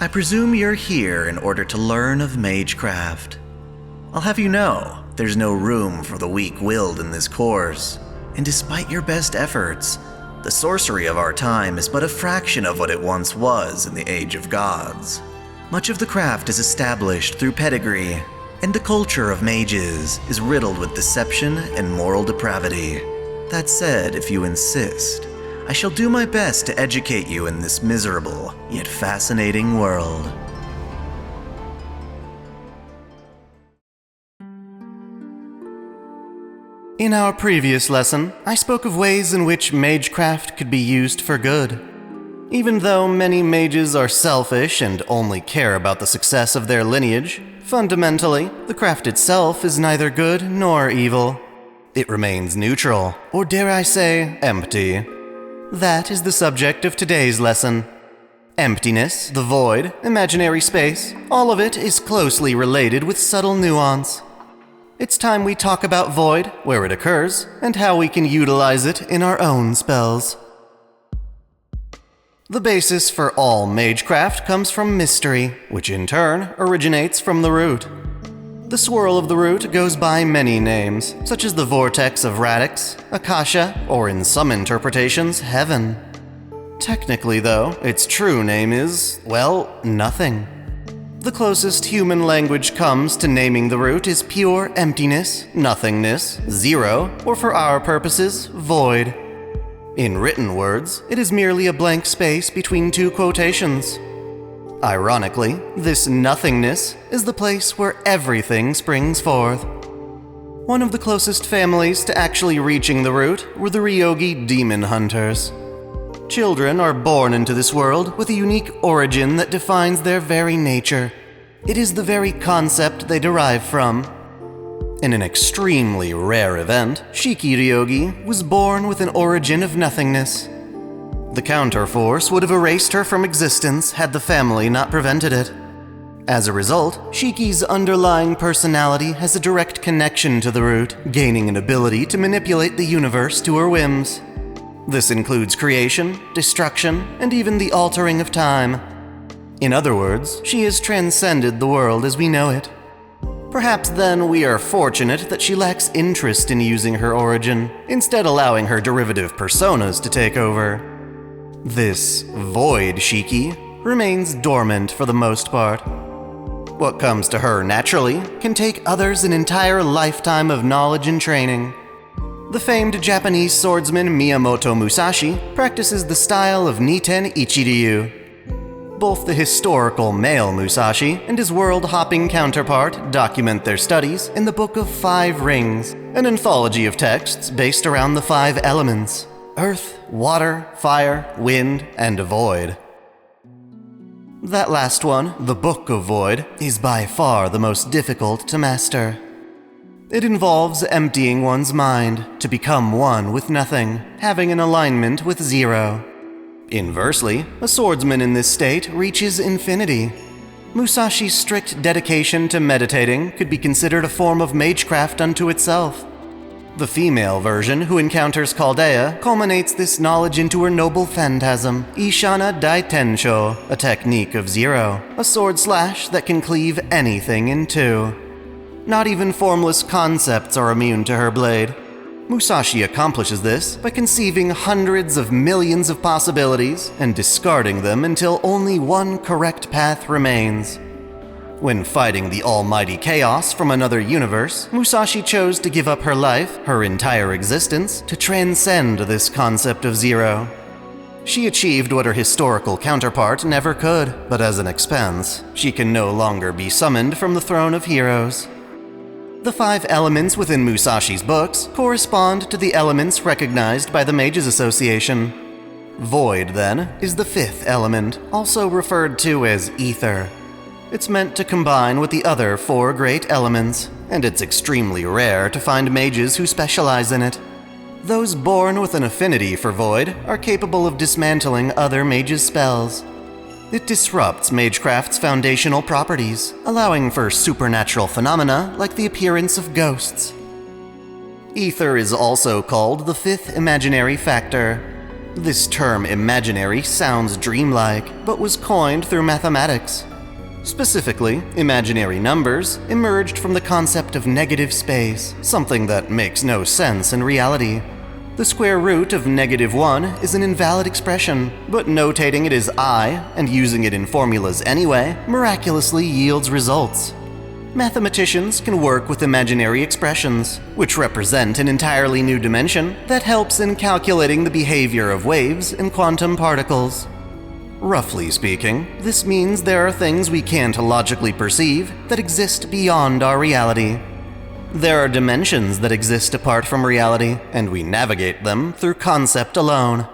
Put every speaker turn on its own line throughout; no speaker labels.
I presume you're here in order to learn of Magecraft. I'll have you know, there's no room for the weak-willed in this course, and despite your best efforts, the sorcery of our time is but a fraction of what it once was in the Age of Gods. Much of the craft is established through pedigree, and the culture of mages is riddled with deception and moral depravity. That said, if you insist, I shall do my best to educate you in this miserable, yet fascinating world. In our previous lesson, I spoke of ways in which Magecraft could be used for good. Even though many mages are selfish and only care about the success of their lineage, fundamentally, the craft itself is neither good nor evil. It remains neutral, or dare I say, empty. That is the subject of today's lesson. Emptiness, the void, imaginary space, all of it is closely related with subtle nuance. It's time we talk about void, where it occurs, and how we can utilize it in our own spells. The basis for all Magecraft comes from mystery, which in turn originates from the root. The swirl of the root goes by many names, such as the vortex of Radix, Akasha, or in some interpretations, heaven. Technically though, its true name is, well, nothing. The closest human language comes to naming the root is pure emptiness, nothingness, zero, or for our purposes, void. In written words, it is merely a blank space between two quotations. Ironically, this nothingness is the place where everything springs forth. One of the closest families to actually reaching the root were the Ryogi demon hunters. Children are born into this world with a unique origin that defines their very nature. It is the very concept they derive from. In an extremely rare event, Shiki Ryogi was born with an origin of nothingness. The counterforce would have erased her from existence had the family not prevented it. As a result, Shiki's underlying personality has a direct connection to the root, gaining an ability to manipulate the universe to her whims. This includes creation, destruction, and even the altering of time. In other words, she has transcended the world as we know it. Perhaps then we are fortunate that she lacks interest in using her origin, instead allowing her derivative personas to take over. This void Shiki remains dormant for the most part. What comes to her naturally can take others an entire lifetime of knowledge and training. The famed Japanese swordsman Miyamoto Musashi practices the style of Niten Ichiryu. Both the historical male Musashi and his world-hopping counterpart document their studies in the Book of Five Rings, an anthology of texts based around the five elements: earth, water, fire, wind, and void. That last one, the Book of Void, is by far the most difficult to master. It involves emptying one's mind to become one with nothing, having an alignment with zero. Inversely, a swordsman in this state reaches infinity. Musashi's strict dedication to meditating could be considered a form of magecraft unto itself. The female version, who encounters Chaldea, culminates this knowledge into her noble phantasm, Ishana Daitensho, a technique of zero, a sword slash that can cleave anything in two. Not even formless concepts are immune to her blade. Musashi accomplishes this by conceiving hundreds of millions of possibilities and discarding them until only one correct path remains. When fighting the almighty chaos from another universe, Musashi chose to give up her life, her entire existence, to transcend this concept of zero. She achieved what her historical counterpart never could, but as an expense, she can no longer be summoned from the throne of heroes. The five elements within Musashi's books correspond to the elements recognized by the Mages Association. Void, then, is the fifth element, also referred to as ether. It's meant to combine with the other four great elements, and it's extremely rare to find mages who specialize in it. Those born with an affinity for void are capable of dismantling other mages' spells. It disrupts Magecraft's foundational properties, allowing for supernatural phenomena like the appearance of ghosts. Ether is also called the fifth imaginary factor. This term imaginary sounds dreamlike, but was coined through mathematics. Specifically, imaginary numbers emerged from the concept of negative space, something that makes no sense in reality. The square root of -1 is an invalid expression, but notating it as I and using it in formulas anyway miraculously yields results. Mathematicians can work with imaginary expressions, which represent an entirely new dimension that helps in calculating the behavior of waves in quantum particles. Roughly speaking, this means there are things we can't logically perceive that exist beyond our reality. There are dimensions that exist apart from reality, and we navigate them through concept alone.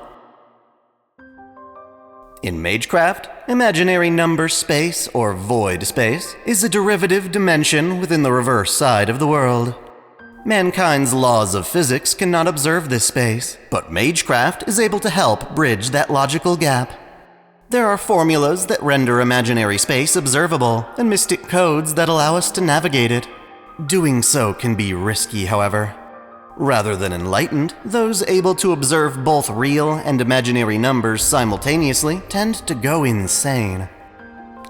In Magecraft, imaginary number space, or void space, is a derivative dimension within the reverse side of the world. Mankind's laws of physics cannot observe this space, but Magecraft is able to help bridge that logical gap. There are formulas that render imaginary space observable, and mystic codes that allow us to navigate it. Doing so can be risky, however. Rather than enlightened, those able to observe both real and imaginary numbers simultaneously tend to go insane.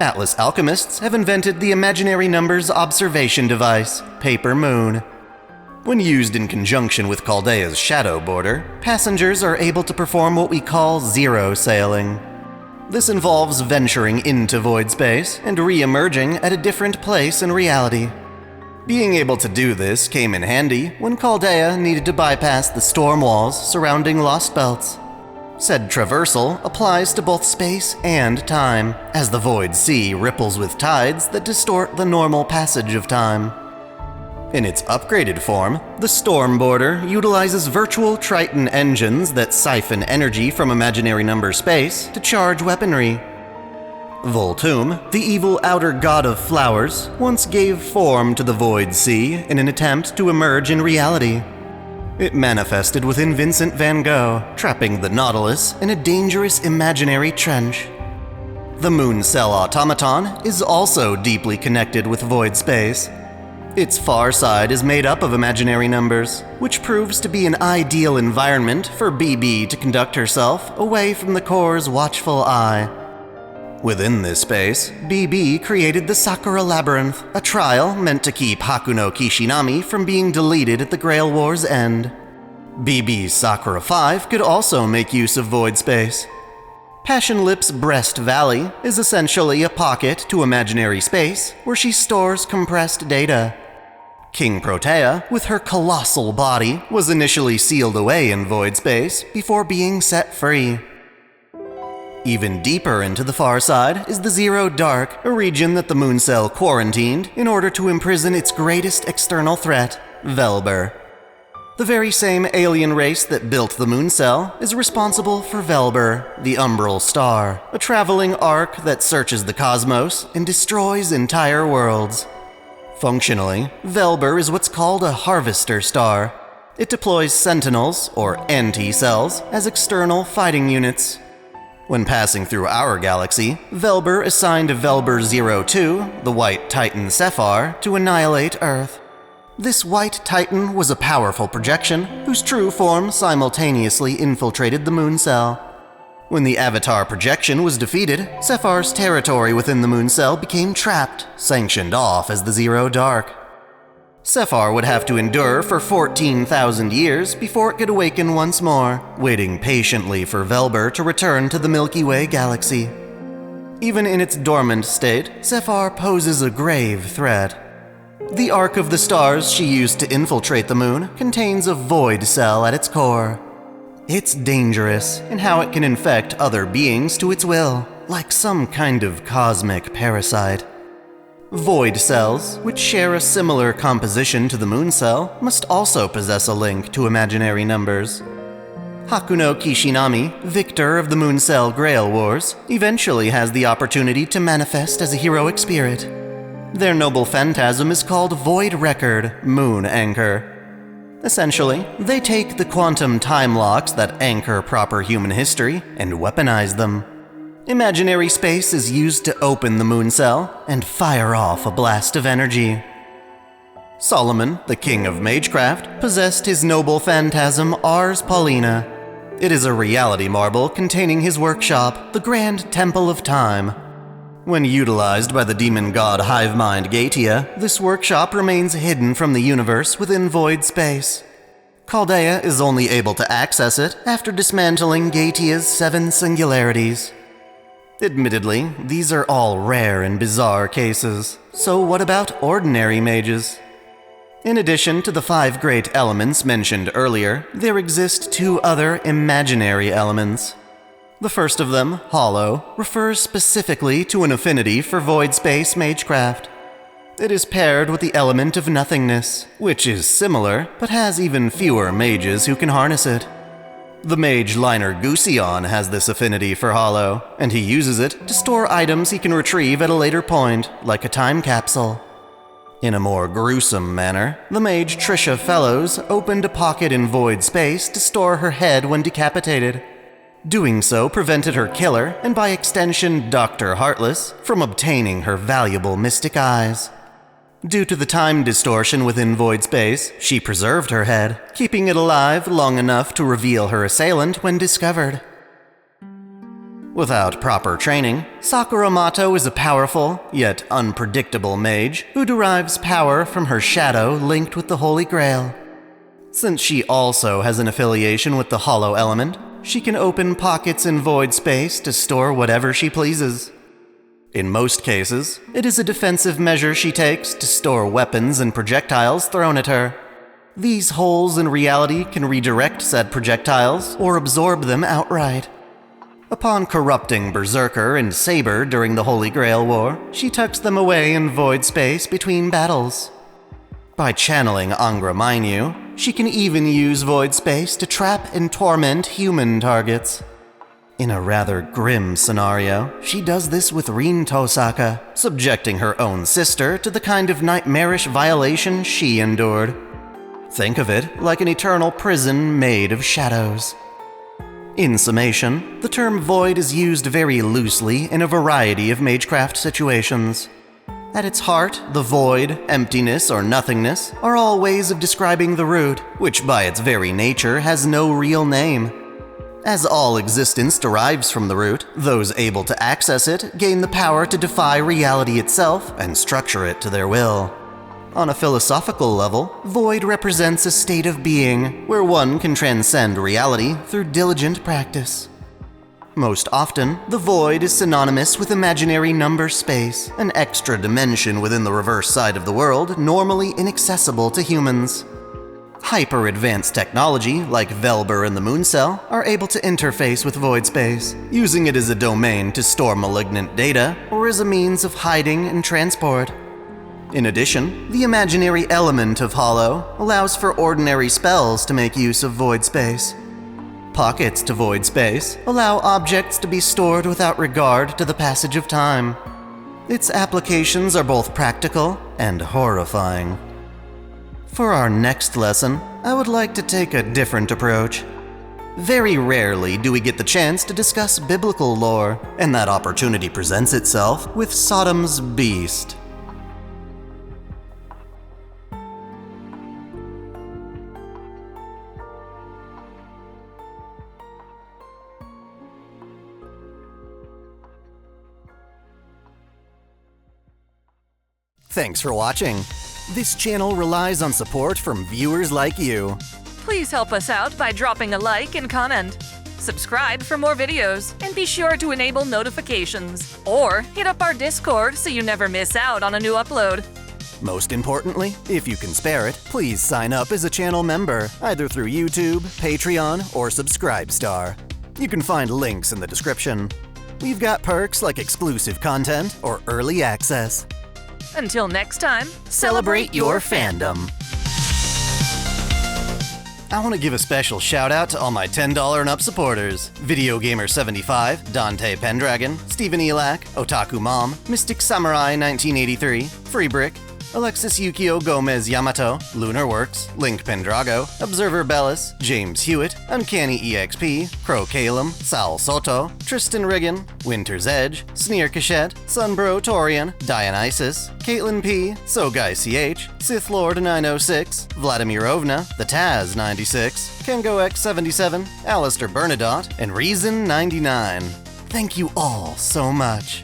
Atlas alchemists have invented the imaginary numbers observation device, Paper Moon. When used in conjunction with Chaldea's shadow border, passengers are able to perform what we call zero sailing. This involves venturing into void space and re-emerging at a different place in reality. Being able to do this came in handy when Chaldea needed to bypass the storm walls surrounding Lost Belts. Said traversal applies to both space and time, as the void sea ripples with tides that distort the normal passage of time. In its upgraded form, the Storm Border utilizes virtual Triton engines that siphon energy from imaginary number space to charge weaponry. Voltoom, the evil outer god of flowers, once gave form to the Void Sea in an attempt to emerge in reality. It manifested within Vincent van Gogh, trapping the Nautilus in a dangerous imaginary trench. The Moon Cell automaton is also deeply connected with void space. Its far side is made up of imaginary numbers, which proves to be an ideal environment for BB to conduct herself away from the core's watchful eye. Within this space, BB created the Sakura Labyrinth, a trial meant to keep Hakuno Kishinami from being deleted at the Grail War's end. BB's Sakura 5 could also make use of void space. Passion Lip's Breast Valley is essentially a pocket to imaginary space where she stores compressed data. King Protea, with her colossal body, was initially sealed away in void space before being set free. Even deeper into the far side is the Zero Dark, a region that the Moon Cell quarantined in order to imprison its greatest external threat, Velber. The very same alien race that built the Moon Cell is responsible for Velber, the Umbral Star, a traveling ark that searches the cosmos and destroys entire worlds. Functionally, Velber is what's called a harvester star. It deploys sentinels, or anti-cells, as external fighting units. When passing through our galaxy, Velber assigned Velber 02, the White Titan Sephar, to annihilate Earth. This White Titan was a powerful projection whose true form simultaneously infiltrated the Moon Cell. When the Avatar projection was defeated, Sephar's territory within the Moon Cell became trapped, sanctioned off as the Zero Dark. Sephar would have to endure for 14,000 years before it could awaken once more, waiting patiently for Velber to return to the Milky Way galaxy. Even in its dormant state, Sephar poses a grave threat. The arc of the stars she used to infiltrate the moon contains a void cell at its core. It's dangerous in how it can infect other beings to its will, like some kind of cosmic parasite. Void cells, which share a similar composition to the Moon Cell, must also possess a link to imaginary numbers. Hakuno Kishinami, victor of the Moon Cell Grail Wars, eventually has the opportunity to manifest as a heroic spirit. Their noble phantasm is called Void Record, Moon Anchor. Essentially, they take the quantum time locks that anchor proper human history and weaponize them. Imaginary space is used to open the Moon Cell and fire off a blast of energy. Solomon, the king of Magecraft, possessed his noble phantasm Ars Paulina. It is a reality marble containing his workshop, the Grand Temple of Time. When utilized by the demon god Hivemind Gatia, this workshop remains hidden from the universe within void space. Chaldea is only able to access it after dismantling Gatia's 7 singularities. Admittedly, these are all rare and bizarre cases, so what about ordinary mages? In addition to the 5 great elements mentioned earlier, there exist 2 other imaginary elements. The first of them, Hollow, refers specifically to an affinity for void space magecraft. It is paired with the element of nothingness, which is similar, but has even fewer mages who can harness it. The mage Liner Gusion has this affinity for Hollow, and he uses it to store items he can retrieve at a later point, like a time capsule. In a more gruesome manner, the mage Trisha Fellows opened a pocket in void space to store her head when decapitated. Doing so prevented her killer, and by extension Dr. Heartless, from obtaining her valuable mystic eyes. Due to the time distortion within void space, she preserved her head, keeping it alive long enough to reveal her assailant when discovered. Without proper training, Sakura Mato is a powerful, yet unpredictable mage who derives power from her shadow linked with the Holy Grail. Since she also has an affiliation with the Hollow element, she can open pockets in void space to store whatever she pleases. In most cases, it is a defensive measure she takes to store weapons and projectiles thrown at her. These holes in reality can redirect said projectiles or absorb them outright. Upon corrupting Berserker and Saber during the Holy Grail War, she tucks them away in void space between battles. By channeling Angra Mainyu, she can even use void space to trap and torment human targets. In a rather grim scenario, she does this with Rin Tosaka, subjecting her own sister to the kind of nightmarish violation she endured. Think of it like an eternal prison made of shadows. In summation, the term void is used very loosely in a variety of magecraft situations. At its heart, the void, emptiness, or nothingness are all ways of describing the root, which by its very nature has no real name. As all existence derives from the root, those able to access it gain the power to defy reality itself and structure it to their will. On a philosophical level, void represents a state of being where one can transcend reality through diligent practice. Most often, the void is synonymous with imaginary number space, an extra dimension within the reverse side of the world normally inaccessible to humans. Hyper-advanced technology, like Velber and the Mooncell, are able to interface with void space, using it as a domain to store malignant data or as a means of hiding and transport. In addition, the imaginary element of Hollow allows for ordinary spells to make use of void space. Pockets to void space allow objects to be stored without regard to the passage of time. Its applications are both practical and horrifying. For our next lesson, I would like to take a different approach. Very rarely do we get the chance to discuss biblical lore, and that opportunity presents itself with Sodom's Beast. Thanks for watching. This channel relies on support from viewers like you.
Please help us out by dropping a like and comment. Subscribe for more videos, and be sure to enable notifications. Or hit up our Discord so you never miss out on a new upload.
Most importantly, if you can spare it, please sign up as a channel member, either through YouTube, Patreon, or Subscribestar. You can find links in the description. We've got perks like exclusive content or early access.
Until next time,
Celebrate your fandom. I want to give a special shout out to all my $10 and up supporters: Video Gamer 75, Dante Pendragon, Stephen Elak, Otaku Mom, Mystic Samurai 1983, Free Brick, Alexis Yukio Gomez Yamato, Lunar Works, Link Pendrago, Observer Bellis, James Hewitt, Uncanny EXP, Crow Calum, Sal Soto, Tristan Riggin, Winter's Edge, Sneer Cachette, Sunbro Torian, Dionysus, Caitlin P, Sogai CH, Sith Lord 906, Vladimirovna, The Taz 96, Kengo X77, Alistair Bernadotte, and Reason 99. Thank you all so much.